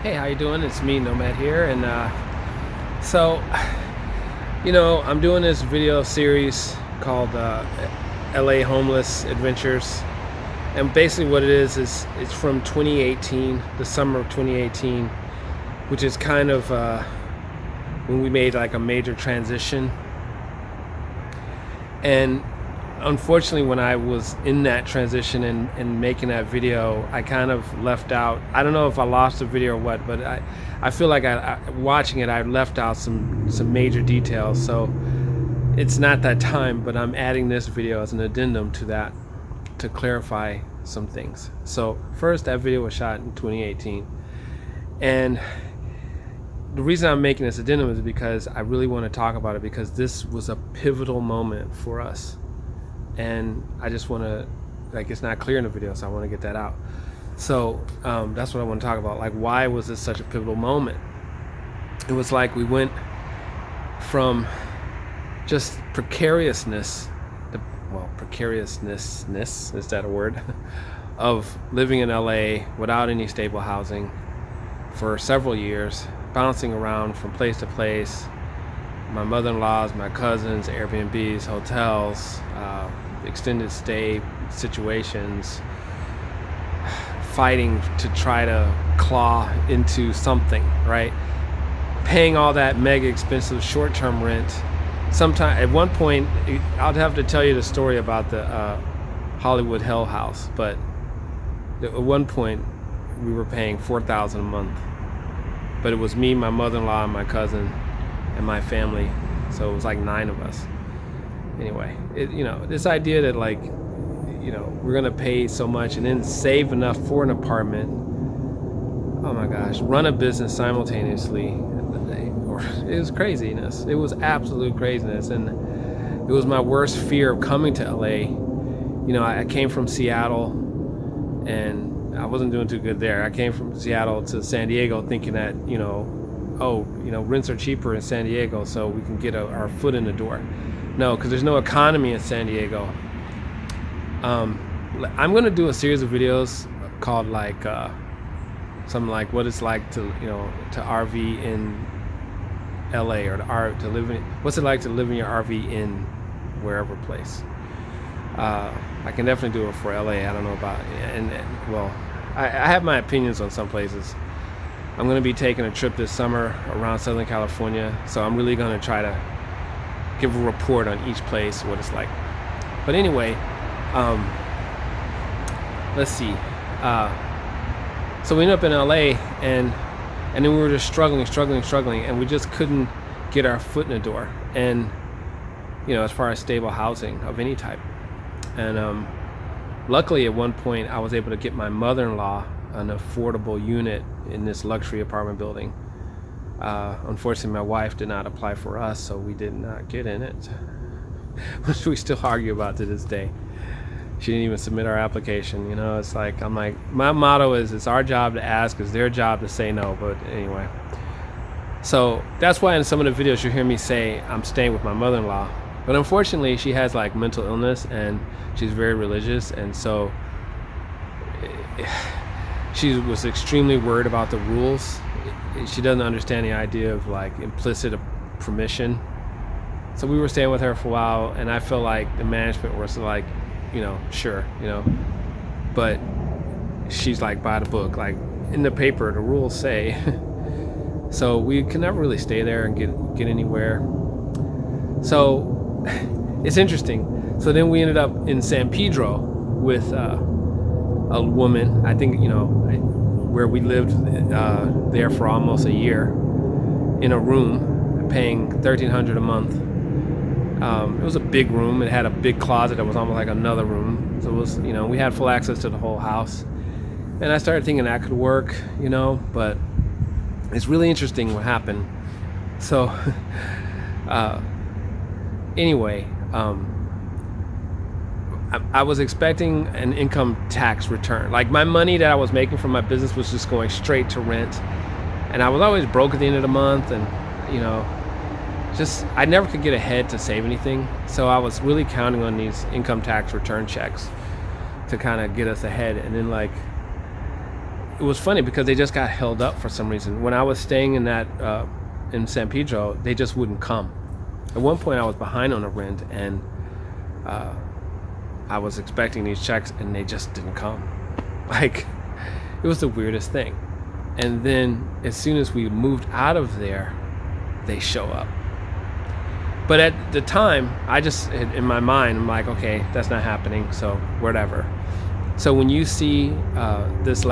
Hey, how you doing? It's me, Nomad here, and so I'm doing this video series called LA Homeless Adventures, and basically what it is it's from 2018, the summer of 2018, which is kind of when we made like a major transition. And unfortunately, when I was in that transition and making that video, I kind of left out, I don't know if I lost the video or what, but I feel like watching it, I left out some major details. So it's not that time, but I'm adding this video as an addendum to that to clarify some things. So first, that video was shot in 2018, and the reason I'm making this addendum is because I really want to talk about it, because this was a pivotal moment for us. And I just want to, like, it's not clear in the video, so I want to get that out. So that's what I want to talk about. Like, why was this such a pivotal moment? It was like we went from just precariousness, precariousness, is that a word? Of living in LA without any stable housing for several years, bouncing around from place to place. My mother-in-law's, my cousins, Airbnbs, hotels, extended stay situations, fighting to try to claw into something, right? Paying all that mega expensive short-term rent. Sometime at one point, I'll have to tell you the story about the Hollywood Hell House, but at one point we were paying $4,000 a month, but it was me, my mother-in-law, and my cousin, and my family, so it was like 9 of us. Anyway, this idea that we're gonna pay so much and then save enough for an apartment, oh my gosh, run a business simultaneously, it was craziness. It was absolute craziness, and it was my worst fear of coming to LA. I came from Seattle, and I wasn't doing too good there. I came from Seattle to San Diego thinking that rents are cheaper in San Diego, so we can get our foot in the door. No, because there's no economy in San Diego. I'm going to do a series of videos called something like what it's like to RV in LA, or to live in, what's it like to live in your RV in wherever place. I can definitely do it for LA. I don't know about, I have my opinions on some places. I'm going to be taking a trip this summer around Southern California, so I'm really going to try to give a report on each place, what it's like. But anyway, let's see. So we ended up in LA, and then we were just struggling, and we just couldn't get our foot in the door. And as far as stable housing of any type. And luckily, at one point, I was able to get my mother-in-law an affordable unit in this luxury apartment building. Unfortunately, my wife did not apply for us, so we did not get in it, which we still argue about to this day. She didn't even submit our application. It's like, my motto is, it's our job to ask, it's their job to say no. But anyway, so that's why in some of the videos you hear me say I'm staying with my mother-in-law. But unfortunately, she has mental illness, and she's very religious, and so she was extremely worried about the rules. She doesn't understand the idea of implicit permission. So we were staying with her for a while, and I felt like the management was sure, but she's by the book, in the paper, the rules say. So we could never really stay there and get anywhere. So it's interesting. So then we ended up in San Pedro with a woman, I think, where we lived there for almost a year in a room, paying $1,300 a month. It was a big room. It had a big closet that was almost like another room. So it was, we had full access to the whole house. And I started thinking that could work, but it's really interesting what happened. So anyway, I was expecting an income tax return. My money that I was making from my business was just going straight to rent. And I was always broke at the end of the month, and I never could get ahead to save anything. So I was really counting on these income tax return checks to kind of get us ahead. And then it was funny because they just got held up for some reason. When I was staying in that in San Pedro, they just wouldn't come. At one point I was behind on a rent, and I was expecting these checks and they just didn't come. Like, it was the weirdest thing. And then as soon as we moved out of there, they show up. But at the time, I just, in my mind, I'm like, okay, that's not happening, so whatever. So when you see this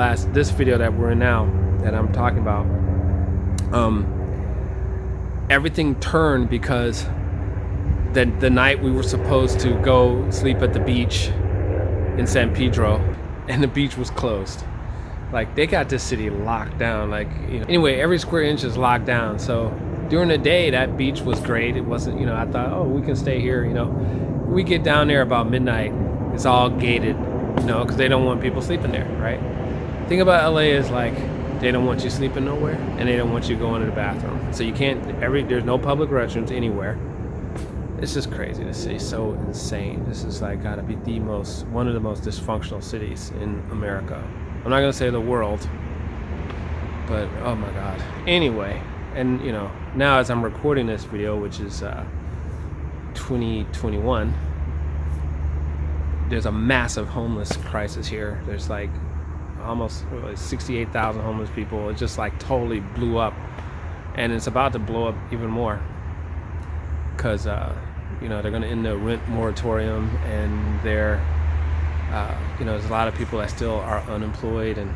video that we're in now, that I'm talking about, everything turned because the night we were supposed to go sleep at the beach in San Pedro, and the beach was closed. Like, they got this city locked down. Like, you know, anyway, every square inch is locked down. So during the day, that beach was great. It wasn't, you know, I thought, oh, we can stay here. You know, we get down there about midnight. It's all gated, you know, because they don't want people sleeping there, right? The thing about LA is, like, they don't want you sleeping nowhere, and they don't want you going to the bathroom. So you can't, there's no public restrooms anywhere. It's just crazy. This city's so insane. This is like gotta be one of the most dysfunctional cities in America. I'm not gonna say the world, but oh my God. Anyway, and you know, now as I'm recording this video, which is 2021, there's a massive homeless crisis here. There's like almost 68,000 homeless people. It just like totally blew up, and it's about to blow up even more because you know, they're going to end the rent moratorium, and you know, there's a lot of people that still are unemployed, and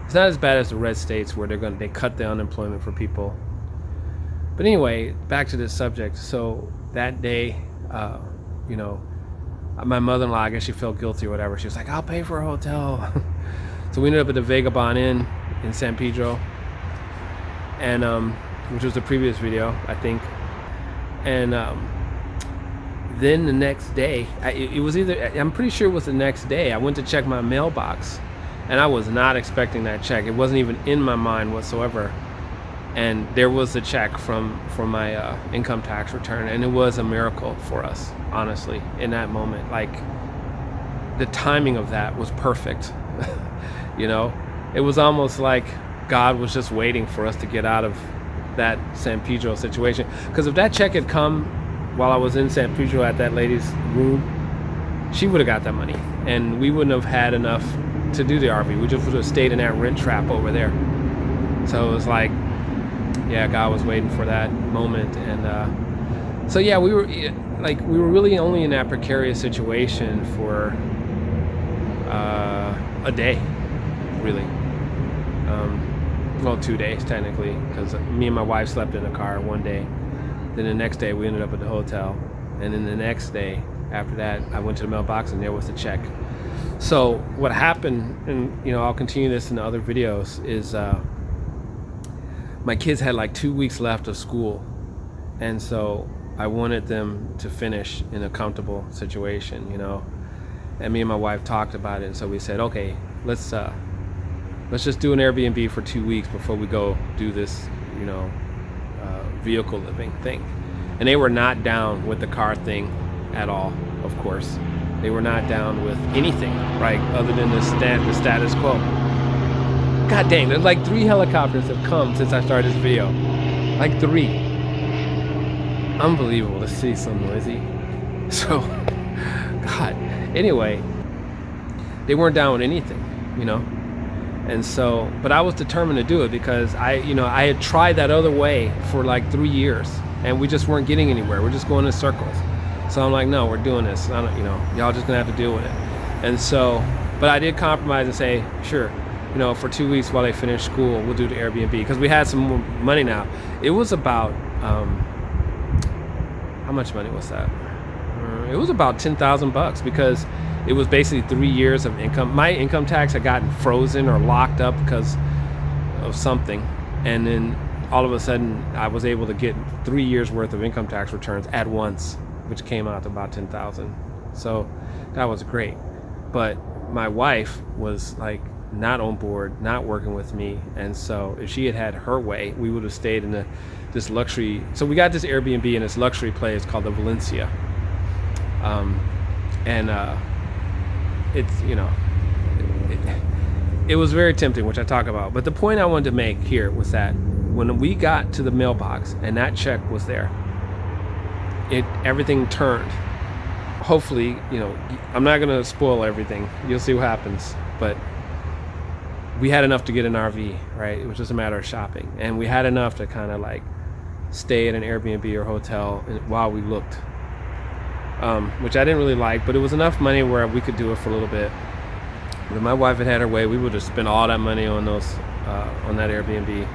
it's not as bad as the red states where they cut the unemployment for people. But anyway, back to this subject. So that day, you know, my mother-in-law, I guess she felt guilty or whatever. She was like, I'll pay for a hotel. So we ended up at the Vagabond Inn in San Pedro, and which was the previous video, I think. And then the next day, I'm pretty sure it was the next day, I went to check my mailbox, and I was not expecting that check. It wasn't even in my mind whatsoever. And there was the check from my income tax return, and it was a miracle for us, honestly, in that moment. Like, the timing of that was perfect. You know, it was almost like God was just waiting for us to get out of that San Pedro situation. Because if that check had come while I was in San Pedro at that lady's room, she would have got that money, and we wouldn't have had enough to do the RV. We just would have stayed in that rent trap over there. So it was like, yeah, God was waiting for that moment. And so yeah, we were really only in that precarious situation for a day, really. Well, 2 days technically, because me and my wife slept in a car one day. Then the next day we ended up at the hotel, and then the next day after that I went to the mailbox, and there was the check. So what happened, and you know, I'll continue this in the other videos, is my kids had like 2 weeks left of school, and so I wanted them to finish in a comfortable situation, you know. And me and my wife talked about it, and so we said, okay, let's just do an Airbnb for 2 weeks before we go do this, you know, vehicle living thing. And they were not down with the car thing at all, of course. They were not down with anything, right, other than the status quo. God dang, there's like 3 helicopters have come since I started this video. Like 3. Unbelievable. The city's so noisy. So, God. Anyway, they weren't down with anything, you know. And so, but I was determined to do it because I had tried that other way for like 3 years, and we just weren't getting anywhere. We're just going in circles. So I'm like, no, we're doing this. I don't, you know, y'all just gonna have to deal with it. And so, but I did compromise and say, sure, you know, for 2 weeks while they finish school, we'll do the Airbnb, because we had some more money now. It was about, how much money was that? It was about $10,000, because it was basically 3 years of income. My income tax had gotten frozen or locked up because of something. And then all of a sudden I was able to get 3 years worth of income tax returns at once, which came out to about $10,000. So that was great. But my wife was like not on board, not working with me. And so if she had had her way, we would have stayed in this luxury. So we got this Airbnb in this luxury place called the Valencia. It's, you know, it was very tempting, which I talk about. But the point I wanted to make here was that when we got to the mailbox and that check was there, everything turned. Hopefully, I'm not going to spoil everything. You'll see what happens. But we had enough to get an RV, right? It was just a matter of shopping. And we had enough to kind of like stay at an Airbnb or hotel while we looked, which I didn't really like, but it was enough money where we could do it for a little bit. But if my wife had her way, we would have spent all that money on on that Airbnb.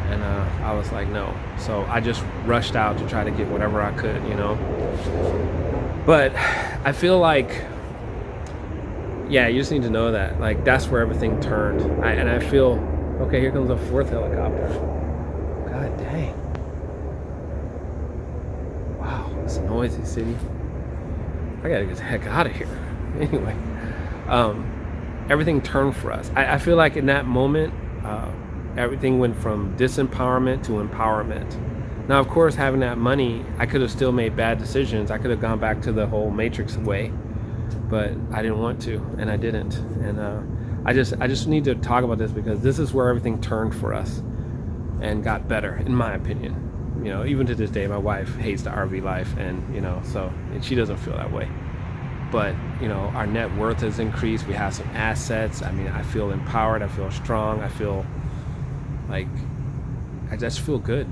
And I was like, no. So I just rushed out to try to get whatever I could, But I feel like, yeah, you just need to know that. Like, that's where everything turned. And I feel, okay, here comes a fourth helicopter. God dang. Wow, it's a noisy city. I gotta get the heck out of here. Anyway, everything turned for us. I feel like in that moment, everything went from disempowerment to empowerment. Now, of course, having that money, I could have still made bad decisions. I could have gone back to the whole Matrix way, but I didn't want to, and I didn't. And I just need to talk about this because this is where everything turned for us and got better, in my opinion. Even to this day, my wife hates the RV life, and and she doesn't feel that way. But our net worth has increased. We have some assets. I mean, I feel empowered. I feel strong. I feel like I just feel good.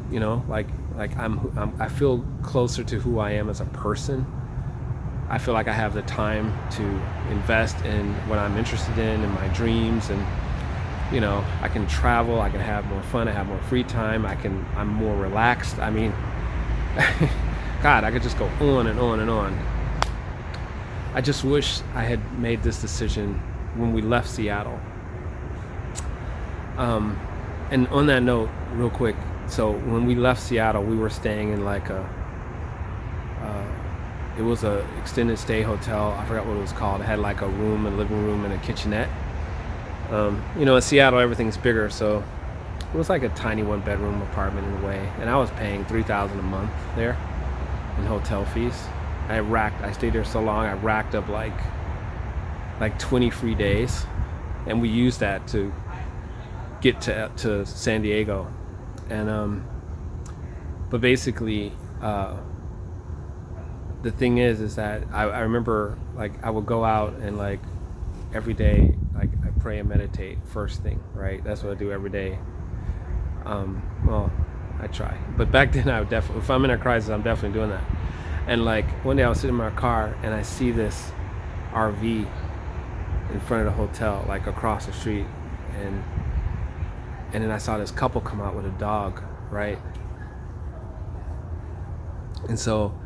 I feel closer to who I am as a person. I feel like I have the time to invest in what I'm interested in my dreams, and I can travel, I can have more fun, I have more free time, I'm more relaxed. I mean, God, I could just go on and on and on. I just wish I had made this decision when we left Seattle. And on that note, real quick, so when we left Seattle, we were staying in like it was a extended stay hotel. I forgot what it was called. It had like a room, a living room, and a kitchenette. In Seattle, everything's bigger, so it was like a tiny one-bedroom apartment in a way. And I was paying $3,000 a month there in hotel fees. I stayed there so long, I racked up like 20 free days, and we used that to get to San Diego. And but basically, the thing is that I remember like I would go out and like every day, like I pray and meditate first thing, right? That's what I do every day. Well, I try, but back then I would definitely, if I'm in a crisis, I'm definitely doing that. And like one day I was sitting in my car and I see this RV in front of the hotel, like across the street, and then I saw this couple come out with a dog, right? And so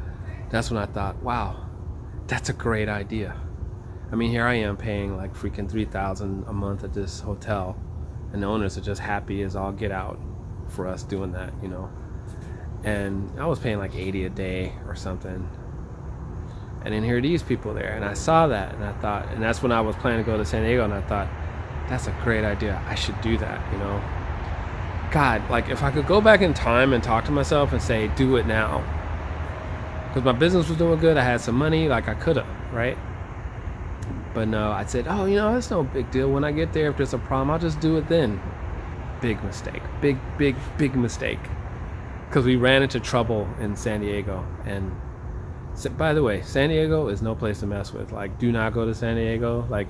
that's when I thought, wow, that's a great idea. I mean, here I am paying like freaking $3,000 a month at this hotel, and the owners are just happy as all get out for us doing that, And I was paying like $80 a day or something. And then here are these people there, and I saw that, and I thought, and that's when I was planning to go to San Diego, and I thought, that's a great idea. I should do that, God, like if I could go back in time and talk to myself and say, do it now. Because my business was doing good, I had some money, like I could have, right? But no, I said, oh, it's no big deal. When I get there, if there's a problem, I'll just do it then. Big mistake. Big mistake. Because we ran into trouble in San Diego. And by the way, San Diego is no place to mess with. Like, do not go to San Diego. Like,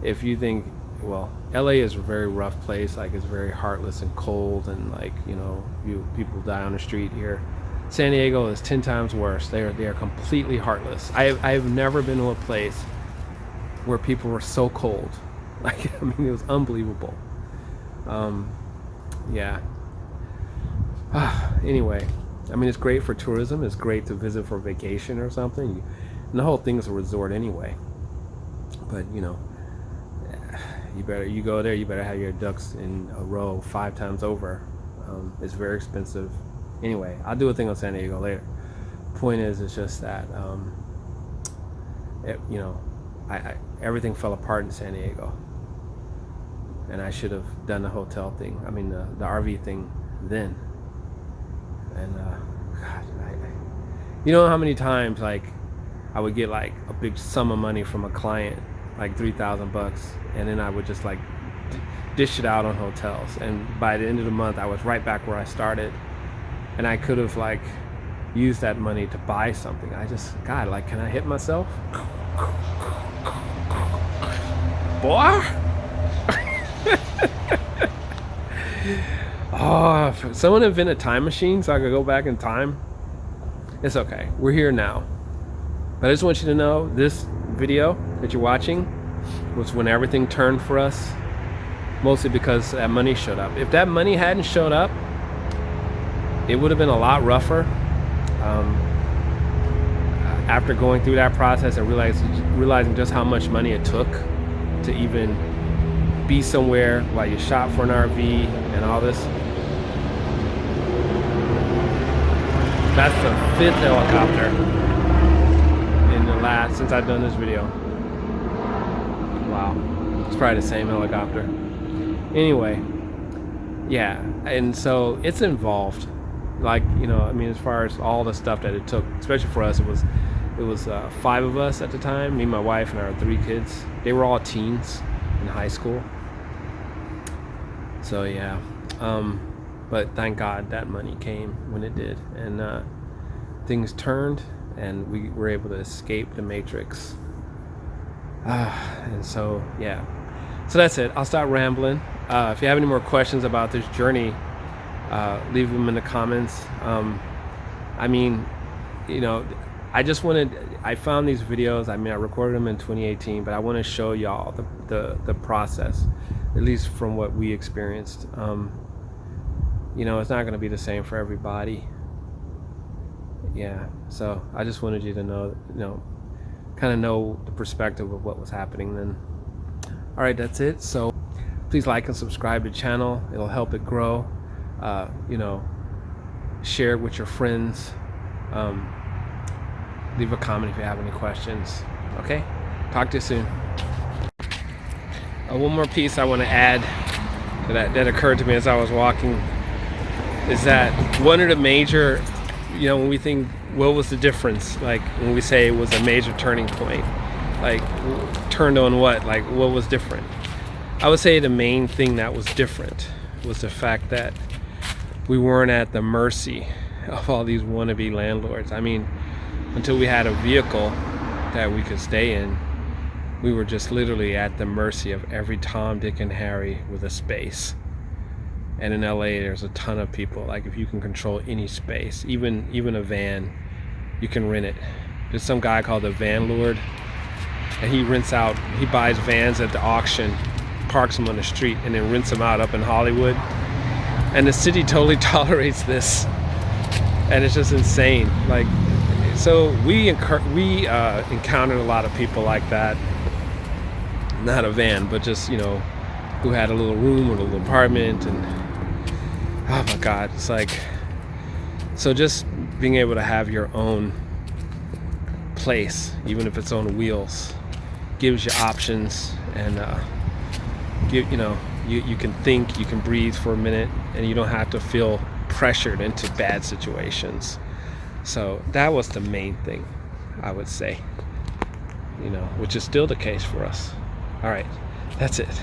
if you think, well, LA is a very rough place. Like, it's very heartless and cold, and like, people die on the street here. San Diego is 10 times worse. They are completely heartless. I've never been to a place where people were so cold. Like, I mean, it was unbelievable. Yeah. Anyway, I mean, it's great for tourism. It's great to visit for vacation or something. And the whole thing is a resort anyway. But, you go there, you better have your ducks in a row 5 times over. It's very expensive. Anyway, I'll do a thing on San Diego later. Point is, it's just that, everything fell apart in San Diego. And I should have done the hotel thing. I mean, the RV thing then. And, God, you know how many times, like, I would get, like, a big sum of money from a client, like 3,000 bucks, and then I would just like dish it out on hotels. And by the end of the month, I was right back where I started, and I could have like used that money to buy something. I just, God, like, can I hit myself? Boy. Oh, if someone invent a time machine so I could go back in time. It's okay. We're here now. But I just want you to know this video that you're watching was when everything turned for us, mostly because that money showed up. If that money hadn't showed up, it would have been a lot rougher. After going through that process and realizing just how much money it took to even be somewhere while you shop for an RV and all this. That's the 5th helicopter in the last, since I've done this video. Wow, it's probably the same helicopter. Anyway, yeah, and so it's involved. Like, you know, I mean, as far as all the stuff that it took, especially for us, it was 5 of us at the time, me, my wife, and our 3 kids. They were all teens in high school. So yeah, but thank God that money came when it did, and things turned, and we were able to escape the matrix. And so yeah, so that's it. I'll stop rambling. If you have any more questions about this journey, leave them in the comments. I mean, you know, I found these videos. I mean, I recorded them in 2018, but I want to show y'all the process, at least from what we experienced. You know, it's not going to be the same for everybody. Yeah, so I just wanted you to know, you know, kind of know the perspective of what was happening then. All right, that's it. So please like and subscribe to the channel. It'll help it grow. You know, share it with your friends. Leave a comment if you have any questions. Okay, talk to you soon. One more piece I want to add that occurred to me as I was walking is that one of the major, you know, when we think what was the difference, like when we say it was a major turning point, like turned on what, like what was different? I would say the main thing that was different was the fact that we weren't at the mercy of all these wannabe landlords. I mean, until we had a vehicle that we could stay in, we were just literally at the mercy of every Tom, Dick, and Harry with a space. And in LA, there's a ton of people. Like, if you can control any space, even a van, you can rent it. There's some guy called the Vanlord, and he buys vans at the auction, parks them on the street, and then rents them out up in Hollywood. And the city totally tolerates this, and it's just insane. Like, so we encountered a lot of people like that. Not a van, but just, you know, who had a little room or a little apartment, and oh my God, it's like, so just being able to have your own place, even if it's on wheels, gives you options, and you know, you can think, you can breathe for a minute, and you don't have to feel pressured into bad situations. So that was the main thing, I would say, you know, which is still the case for us. All right, that's it.